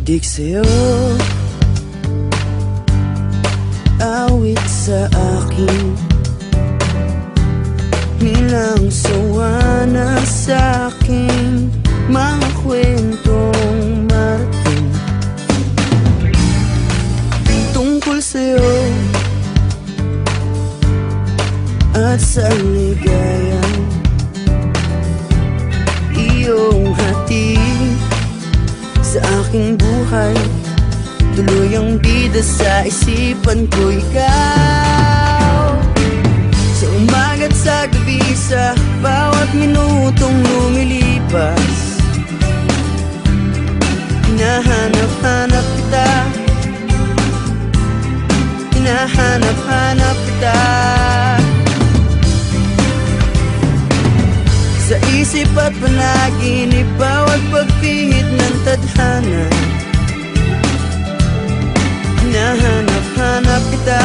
Titig sa'yo, awit sa akin, nilang sawa na sa'king mga kwentong marating tungkol sa'yo at sa ligayang iyong hatid sa aking buhay. Tuluyang bida sa isipan ko ikaw, sa umaga't sa gabi, sa bawat minutong lumilipas. Hinahanap-hanap kita, hinahanap-hanap kita, sa isip at panaginip, bawat pagpihit ng tadhana. Hinahanap-hanap kita,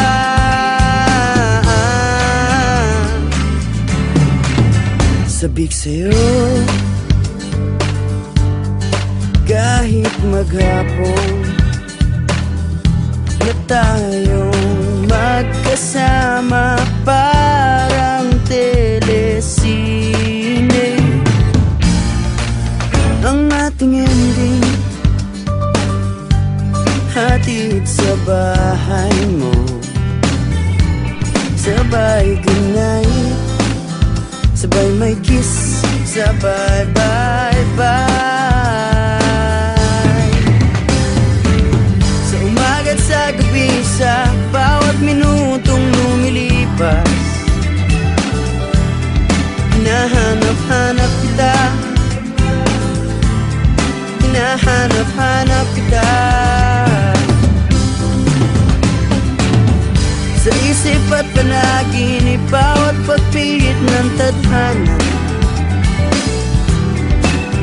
sabik sa'yo kahit maghapon na tayong magkasama, parang telesine ang ating ending. Hatid sa bahay mo, sabay goodnight, sabay may kiss, sabay bye-bye. Sa umaga't sa gabi, sa bawat minutong lumilipas, hinahanap-hanap kita, hinahanap-hanap kita, sa isip at panaginip, bawat pagpihit ng tadhana.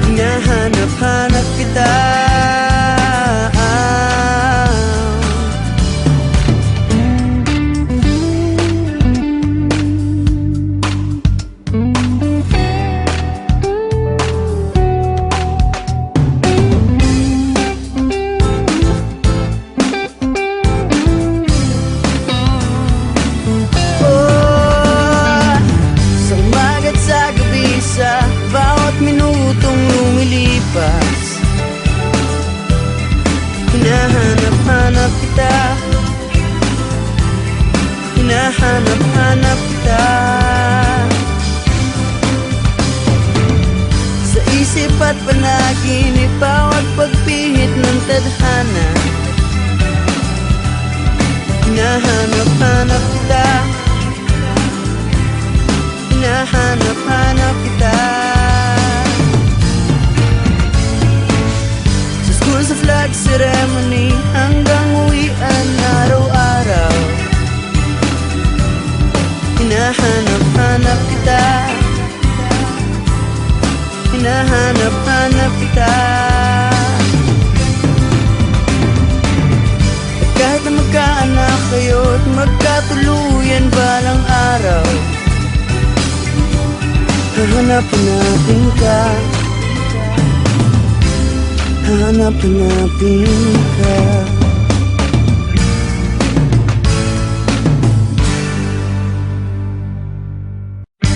Hinahanap-hanap kita, sa bawat minutong lumilipas. Hinahanap-hanap kita, hinahanap-hanap kita, sa isip at panaginip, bawat pagpihit ng tadhana. Hinahanap-hanap kita, hinahanap-hanap kita, sa school, sa flag ceremony, hanggang uwian araw-araw. Hinahanap-hanap kita, hinahanap-hanap kita, at kahit na magkaanak kayo at magkatuluyan balang araw, hahanap-hanapin ka, hahanap-hanapin ka.